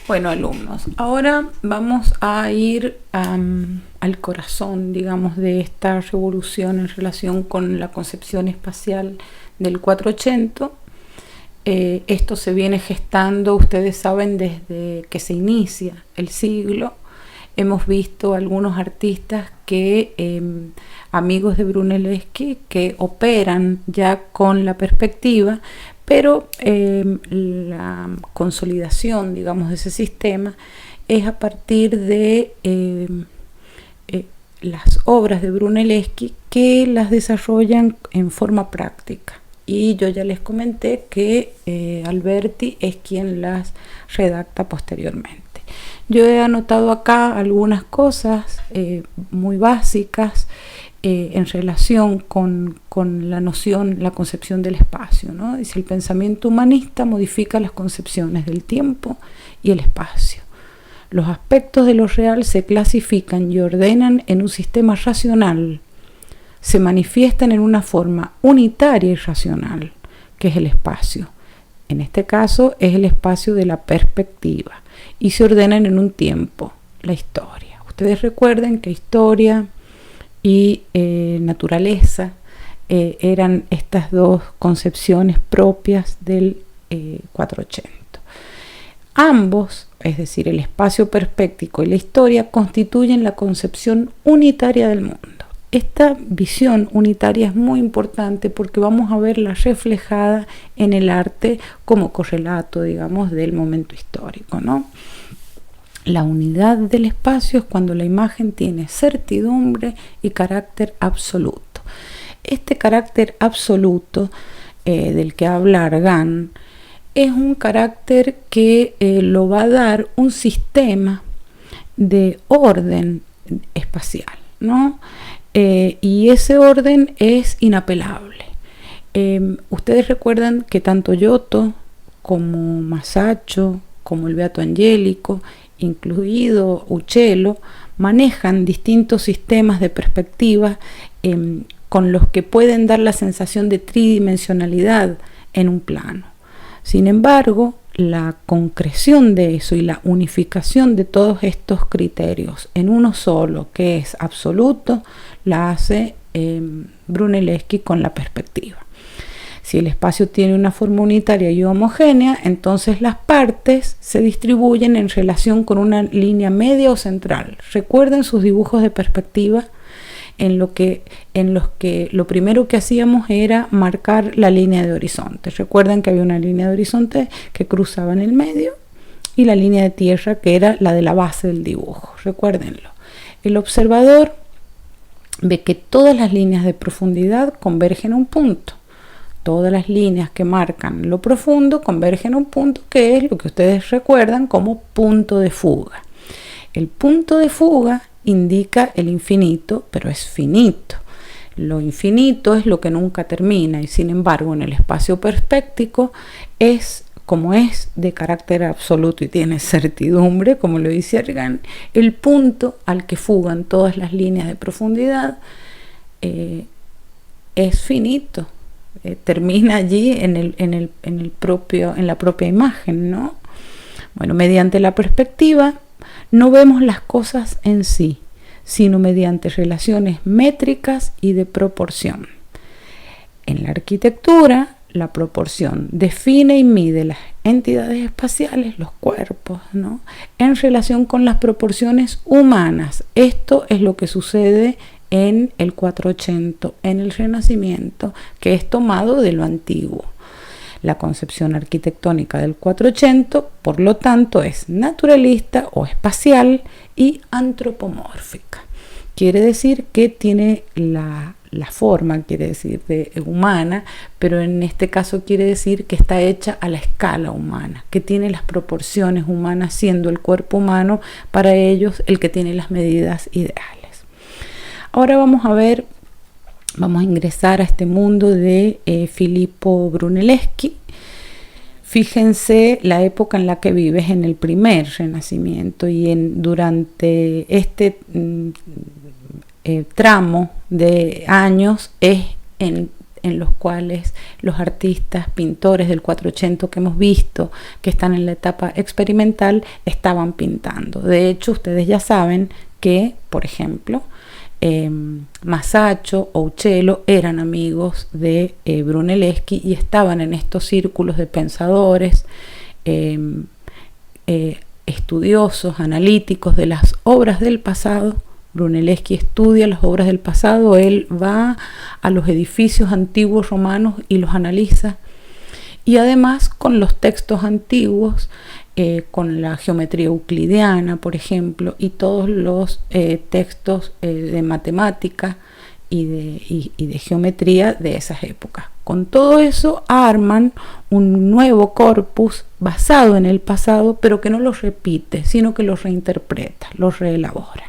Bueno, alumnos, ahora vamos a ir al corazón, digamos, de esta revolución en relación con la concepción espacial del 480. Esto se viene gestando, ustedes saben, desde que se inicia el siglo. Hemos visto algunos artistas amigos de Brunelleschi, que operan ya con la perspectiva, pero la consolidación, digamos, de ese sistema es a partir de las obras de Brunelleschi, que las desarrollan en forma práctica. Y yo ya les comenté que Alberti es quien las redacta posteriormente. Yo he anotado acá algunas cosas muy básicas en relación con la noción, la concepción del espacio, ¿no? Dice: el pensamiento humanista modifica las concepciones del tiempo y el espacio. Los aspectos de lo real se clasifican y ordenan en un sistema racional. Se manifiestan en una forma unitaria y racional, que es el espacio. En este caso es el espacio de la perspectiva, y se ordenan en un tiempo, la historia. Ustedes recuerden que historia y naturaleza eran estas dos concepciones propias del 480. Ambos, es decir, el espacio perspectivo y la historia, constituyen la concepción unitaria del mundo. Esta visión unitaria es muy importante porque vamos a verla reflejada en el arte como correlato, digamos, del momento histórico, ¿no? La unidad del espacio es cuando la imagen tiene certidumbre y carácter absoluto. Este carácter absoluto del que habla Argand es un carácter que lo va a dar un sistema de orden espacial, ¿no? Y ese orden es inapelable. Ustedes recuerdan que tanto Giotto como Masaccio, como el Beato Angelico, incluido Uccello, manejan distintos sistemas de perspectiva con los que pueden dar la sensación de tridimensionalidad en un plano. Sin embargo, la concreción de eso y la unificación de todos estos criterios en uno solo, que es absoluto, la hace Brunelleschi con la perspectiva. Si el espacio tiene una forma unitaria y homogénea, entonces las partes se distribuyen en relación con una línea media o central. Recuerden sus dibujos de perspectiva en los que lo primero que hacíamos era marcar la línea de horizonte. Recuerden que había una línea de horizonte que cruzaba en el medio y la línea de tierra, que era la de la base del dibujo. Recuérdenlo. El observador ve que todas las líneas de profundidad convergen a un punto. Todas las líneas que marcan lo profundo convergen a un punto, que es lo que ustedes recuerdan como punto de fuga. El punto de fuga indica el infinito, pero es finito. Lo infinito es lo que nunca termina, y sin embargo en el espacio perspectivo como es de carácter absoluto y tiene certidumbre, como lo dice Argand, el punto al que fugan todas las líneas de profundidad es finito. Termina allí en la propia imagen, ¿no? Bueno, mediante la perspectiva no vemos las cosas en sí, sino mediante relaciones métricas y de proporción. En la arquitectura, la proporción define y mide las entidades espaciales, los cuerpos, ¿no?, en relación con las proporciones humanas. Esto es lo que sucede en el 480, en el Renacimiento, que es tomado de lo antiguo. La concepción arquitectónica del 480, por lo tanto, es naturalista o espacial y antropomórfica. Quiere decir que tiene la forma, quiere decir humana, pero en este caso quiere decir que está hecha a la escala humana, que tiene las proporciones humanas, siendo el cuerpo humano para ellos el que tiene las medidas ideales. Ahora vamos a ingresar a este mundo de Filippo Brunelleschi. Fíjense la época en la que vives, en el primer Renacimiento, y durante este tramo de años es en los cuales los artistas, pintores del 480 que hemos visto, que están en la etapa experimental, estaban pintando. De hecho, ustedes ya saben que, por ejemplo, Masaccio o Uccello eran amigos de Brunelleschi y estaban en estos círculos de pensadores, estudiosos, analíticos de las obras del pasado. Brunelleschi estudia las obras del pasado, él va a los edificios antiguos romanos y los analiza, y además con los textos antiguos, con la geometría euclidiana, por ejemplo, y todos los textos de matemática y de geometría de esas épocas. Con todo eso arman un nuevo corpus basado en el pasado, pero que no los repite, sino que los reinterpreta, los reelabora.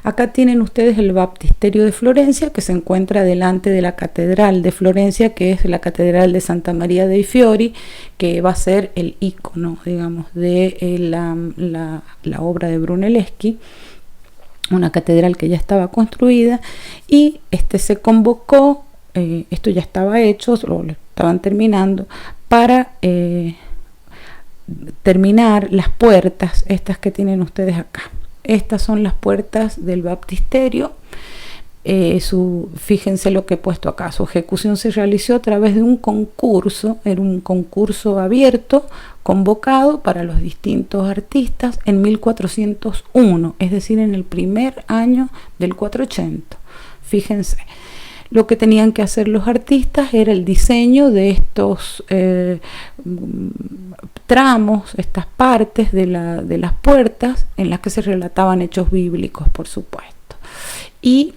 Acá tienen ustedes el baptisterio de Florencia, que se encuentra delante de la catedral de Florencia, que es la catedral de Santa María dei Fiori, que va a ser el ícono, digamos, de la obra de Brunelleschi, una catedral que ya estaba construida, y se convocó, esto ya estaba hecho, lo estaban terminando, para terminar las puertas, estas que tienen ustedes acá. Estas son las puertas del baptisterio. Fíjense lo que he puesto acá. Su ejecución se realizó a través de un concurso, era un concurso abierto, convocado para los distintos artistas en 1401, es decir, en el primer año del 480. Fíjense, lo que tenían que hacer los artistas era el diseño de estos tramos, estas partes de las puertas en las que se relataban hechos bíblicos, por supuesto. Y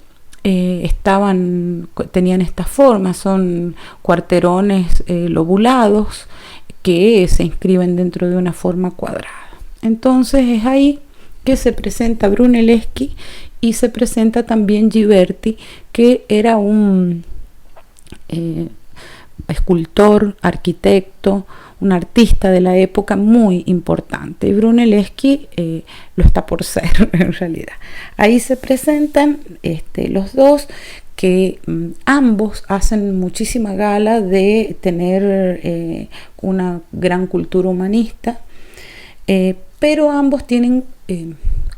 tenían esta forma, son cuarterones lobulados que se inscriben dentro de una forma cuadrada. Entonces es ahí que se presenta Brunelleschi y se presenta también Ghiberti, que era un escultor, arquitecto, un artista de la época muy importante, y Brunelleschi lo está por ser en realidad. Ahí se presentan los dos, que ambos hacen muchísima gala de tener una gran cultura humanista, pero ambos tienen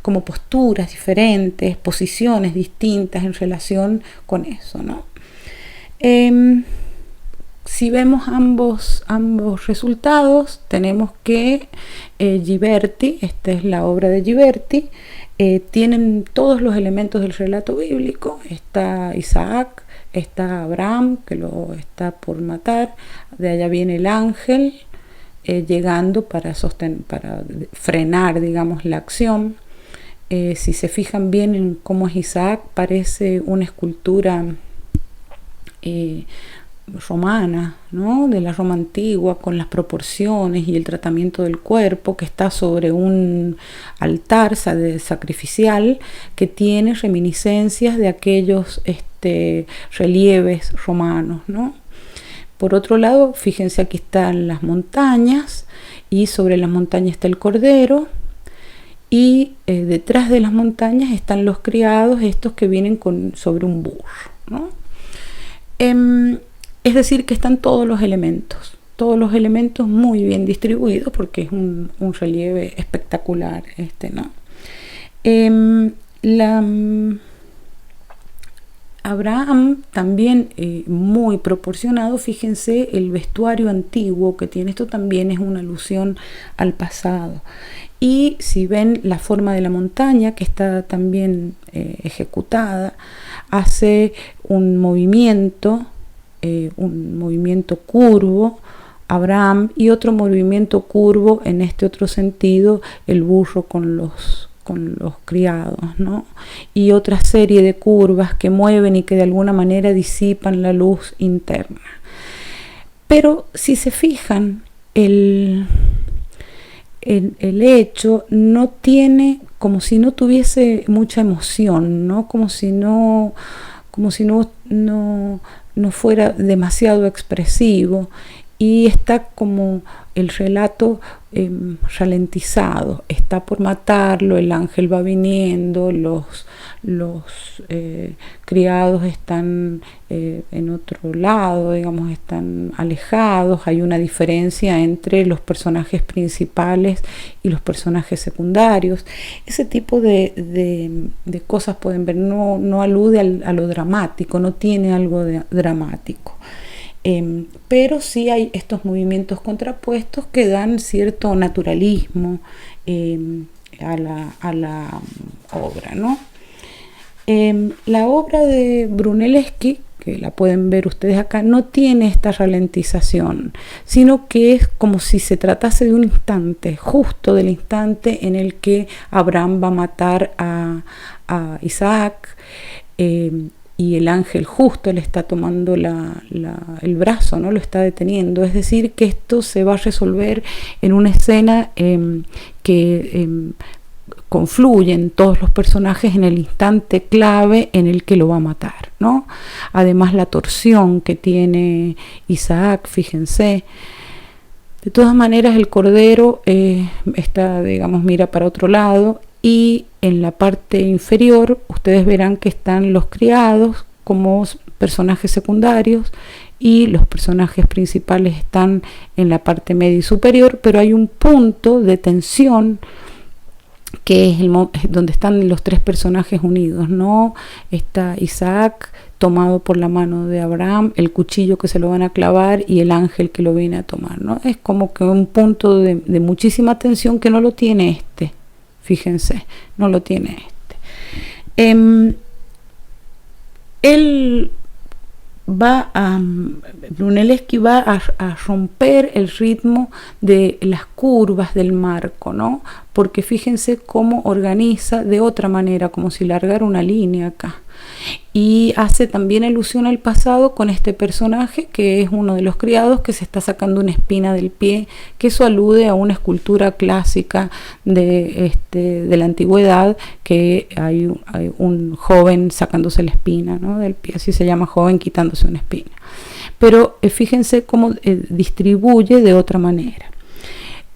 como posturas diferentes, posiciones distintas en relación con eso, ¿no? Si vemos ambos resultados, tenemos que Ghiberti, esta es la obra de Ghiberti, tienen todos los elementos del relato bíblico. Está Isaac, está Abraham, que lo está por matar, de allá viene el ángel llegando para frenar, digamos, la acción. Si se fijan bien en cómo es Isaac, parece una escultura romana, ¿no? De la Roma antigua, con las proporciones y el tratamiento del cuerpo, que está sobre un altar sacrificial que tiene reminiscencias de aquellos relieves romanos, ¿no? Por otro lado, fíjense, aquí están las montañas, y sobre las montañas está el cordero, y detrás de las montañas están los criados, estos que vienen sobre un burro, ¿no? Es decir, que están todos los elementos muy bien distribuidos, porque es un relieve espectacular, ¿no? Abraham también muy proporcionado. Fíjense el vestuario antiguo que tiene, esto también es una alusión al pasado. Y si ven la forma de la montaña, que está también ejecutada, hace un movimiento curvo, Abraham, y otro movimiento curvo en este otro sentido, el burro con los criados, ¿no? Y otra serie de curvas que mueven y que de alguna manera disipan la luz interna. Pero si se fijan, el hecho no tiene, como si no tuviese mucha emoción, ¿no? Como si no fuera demasiado expresivo, y está como el relato ralentizado, está por matarlo, el ángel va viniendo, los criados están en otro lado, digamos, están alejados, hay una diferencia entre los personajes principales y los personajes secundarios. Ese tipo de cosas pueden ver, no alude a lo dramático, no tiene algo dramático. Pero sí hay estos movimientos contrapuestos que dan cierto naturalismo a la obra, ¿no? La obra de Brunelleschi, que la pueden ver ustedes acá, no tiene esta ralentización, sino que es como si se tratase de un instante, justo del instante en el que Abraham va a matar a Isaac, y el ángel justo le está tomando el brazo, ¿no? Lo está deteniendo. Es decir, que esto se va a resolver en una escena que confluyen todos los personajes en el instante clave en el que lo va a matar, ¿no? Además, la torsión que tiene Isaac, fíjense. De todas maneras, el cordero está, digamos, mira para otro lado, y en la parte inferior ustedes verán que están los criados como personajes secundarios y los personajes principales están en la parte media y superior, pero hay un punto de tensión que es donde están los tres personajes unidos, ¿no? Está Isaac tomado por la mano de Abraham, el cuchillo que se lo van a clavar y el ángel que lo viene a tomar, ¿no? Es como que un punto de muchísima tensión que no lo tiene este. Fíjense, no lo tiene este. Brunelleschi va a romper el ritmo de las curvas del marco, ¿no? Porque fíjense cómo organiza de otra manera, como si largara una línea acá. Y hace también alusión al pasado con este personaje que es uno de los criados que se está sacando una espina del pie, que eso alude a una escultura clásica de la antigüedad, que hay un joven sacándose la espina, ¿no? Del pie, así se llama, joven quitándose una espina. Pero fíjense cómo distribuye de otra manera.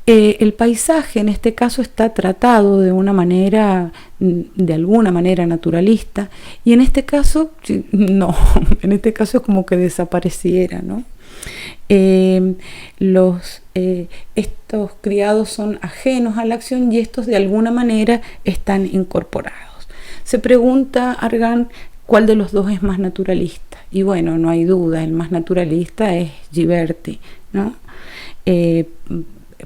El paisaje en este caso está tratado de alguna manera naturalista, y en este caso no, en este caso es como que desapareciera, ¿no? Estos criados son ajenos a la acción y estos de alguna manera están incorporados. Se pregunta Argan cuál de los dos es más naturalista, y bueno, no hay duda, el más naturalista es Ghiberti, ¿no?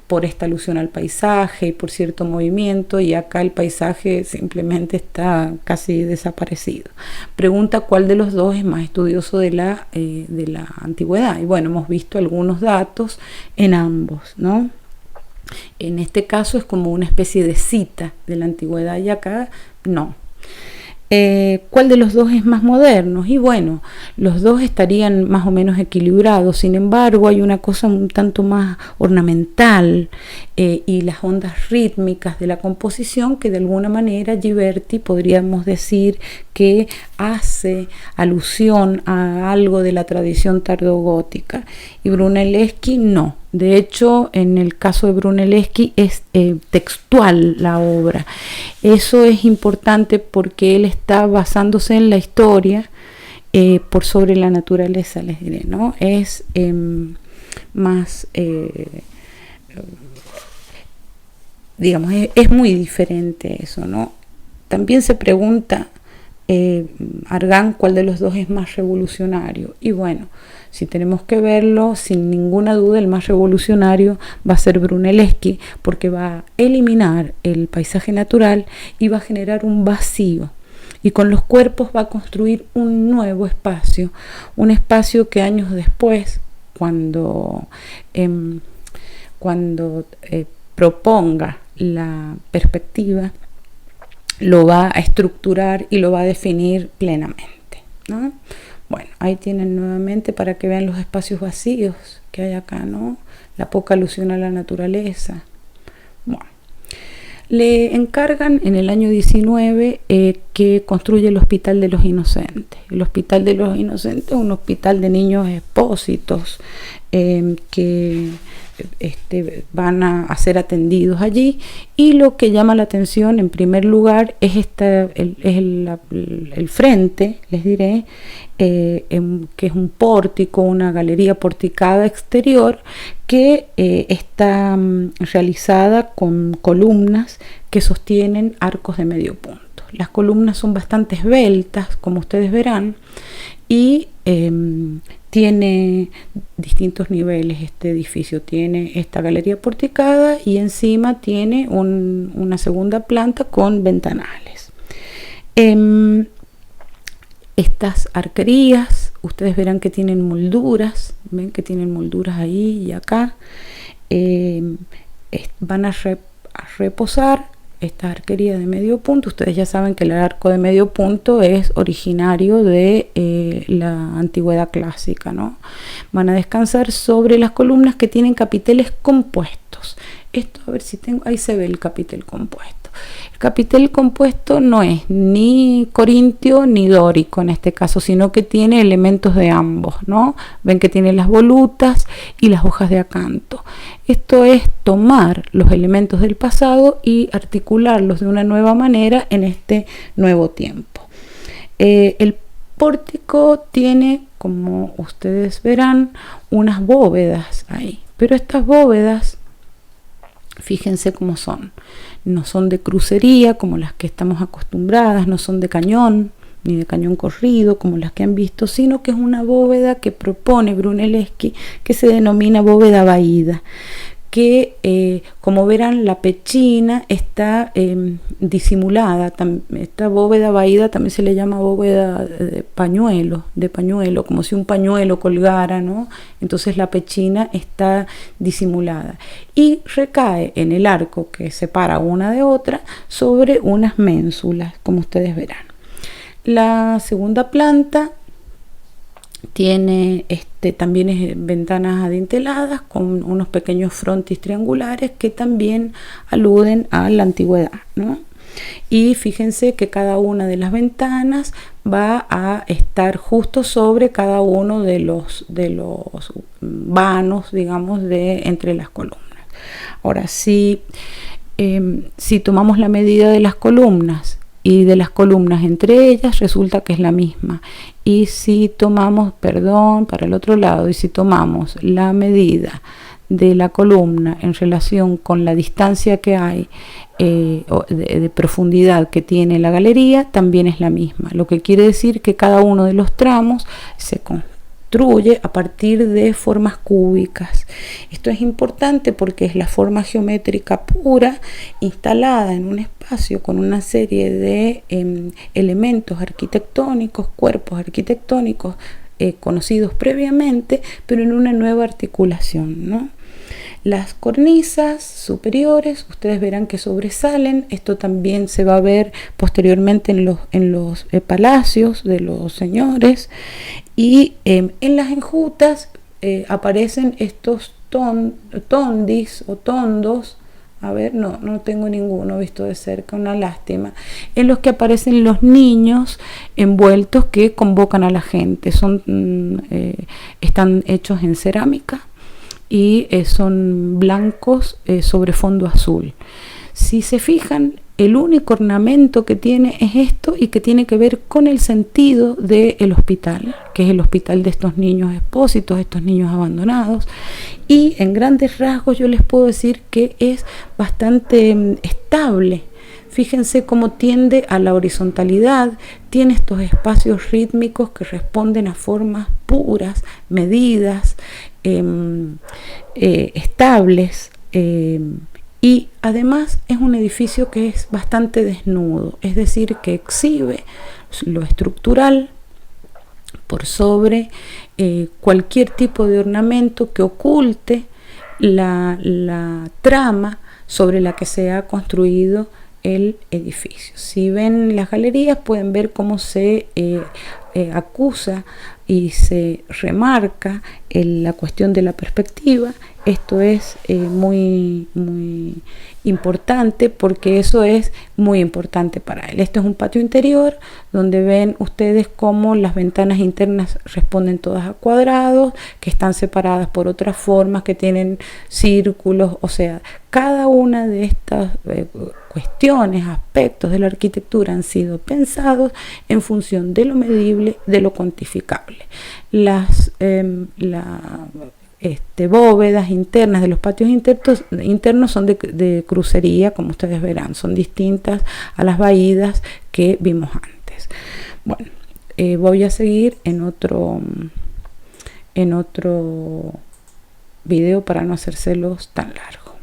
Por esta alusión al paisaje y por cierto movimiento, y acá el paisaje simplemente está casi desaparecido. Pregunta cuál de los dos es más estudioso de la antigüedad, y bueno, hemos visto algunos datos en ambos, ¿no? En este caso es como una especie de cita de la antigüedad y acá no. ¿Cuál de los dos es más moderno? Y bueno, los dos estarían más o menos equilibrados, sin embargo hay una cosa un tanto más ornamental y las ondas rítmicas de la composición que de alguna manera Ghiberti podríamos decir que hace alusión a algo de la tradición tardogótica, y Brunelleschi no. De hecho, en el caso de Brunelleschi es textual la obra. Eso es importante porque él está basándose en la historia por sobre la naturaleza, les diré, ¿no? Es más, digamos, es muy diferente eso, ¿no? También se pregunta Argan cuál de los dos es más revolucionario, y bueno, si tenemos que verlo, sin ninguna duda el más revolucionario va a ser Brunelleschi, porque va a eliminar el paisaje natural y va a generar un vacío, y con los cuerpos va a construir un nuevo espacio, un espacio que años después, cuando proponga la perspectiva, lo va a estructurar y lo va a definir plenamente, ¿no? Bueno, ahí tienen nuevamente para que vean los espacios vacíos que hay acá, ¿no? La poca alusión a la naturaleza. Bueno, le encargan en el año 19 que construye el Hospital de los Inocentes. El Hospital de los Inocentes es un hospital de niños expósitos que van a ser atendidos allí, y lo que llama la atención en primer lugar es el frente, les diré, que es un pórtico, una galería porticada exterior que está realizada con columnas que sostienen arcos de medio punto. Las columnas son bastante esbeltas, como ustedes verán, y tiene distintos niveles este edificio. Tiene esta galería porticada y encima tiene una segunda planta con ventanales. Estas arquerías, ustedes verán que tienen molduras, ven que tienen molduras ahí y acá. Van a reposar esta arquería de medio punto. Ustedes ya saben que el arco de medio punto es originario de la antigüedad clásica, ¿no? Van a descansar sobre las columnas que tienen capiteles compuestos. Esto, a ver si tengo, ahí se ve el capitel compuesto. El capitel compuesto no es ni corintio ni dórico en este caso, sino que tiene elementos de ambos, ¿no? Ven que tiene las volutas y las hojas de acanto. Esto es tomar los elementos del pasado y articularlos de una nueva manera en este nuevo tiempo. El pórtico tiene, como ustedes verán, unas bóvedas ahí, pero estas bóvedas, fíjense cómo son. No son de crucería como las que estamos acostumbradas, no son de cañón ni de cañón corrido como las que han visto, sino que es una bóveda que propone Brunelleschi, que se denomina bóveda vaída, que como verán la pechina está disimulada. Esta bóveda vaída también se le llama bóveda de pañuelo, como si un pañuelo colgara, ¿no? Entonces la pechina está disimulada y recae en el arco que separa una de otra sobre unas ménsulas, como ustedes verán. La segunda planta tiene también ventanas adinteladas con unos pequeños frontis triangulares que también aluden a la antigüedad, ¿no? Y fíjense que cada una de las ventanas va a estar justo sobre cada uno de los vanos, digamos, entre las columnas. Ahora, si tomamos la medida de las columnas y de las columnas entre ellas, resulta que es la misma. Y si tomamos, para el otro lado, y si tomamos la medida de la columna en relación con la distancia que hay de profundidad que tiene la galería, también es la misma. Lo que quiere decir que cada uno de los tramos se construye a partir de formas cúbicas. Esto es importante porque es la forma geométrica pura instalada en un espacio con una serie de elementos arquitectónicos, cuerpos arquitectónicos conocidos previamente, pero en una nueva articulación, ¿no? Las cornisas superiores, ustedes verán que sobresalen. Esto también se va a ver posteriormente en los palacios de los señores. Y en las enjutas aparecen estos tondis o tondos. A ver, no tengo ninguno visto de cerca, una lástima. En los que aparecen los niños envueltos que convocan a la gente. Están hechos en cerámica y son blancos sobre fondo azul. Si se fijan, el único ornamento que tiene es esto, y que tiene que ver con el sentido del hospital, que es el hospital de estos niños expósitos, estos niños abandonados. Y en grandes rasgos yo les puedo decir que es bastante estable. Fíjense cómo tiende a la horizontalidad, tiene estos espacios rítmicos que responden a formas puras, medidas, estables, y además es un edificio que es bastante desnudo, es decir, que exhibe lo estructural por sobre cualquier tipo de ornamento que oculte la trama sobre la que se ha construido el edificio. Si ven las galerías pueden ver cómo se acusa y se remarca la cuestión de la perspectiva. Esto es muy importante, porque eso es muy importante para él. Este es un patio interior donde ven ustedes cómo las ventanas internas responden todas a cuadrados, que están separadas por otras formas, que tienen círculos. O sea, cada una de estas cuestiones, aspectos de la arquitectura han sido pensados en función de lo medible, de lo cuantificable. Las bóvedas internas de los patios internos son de crucería, como ustedes verán, son distintas a las vaídas que vimos antes. Bueno, voy a seguir en otro video para no hacérselos tan largo.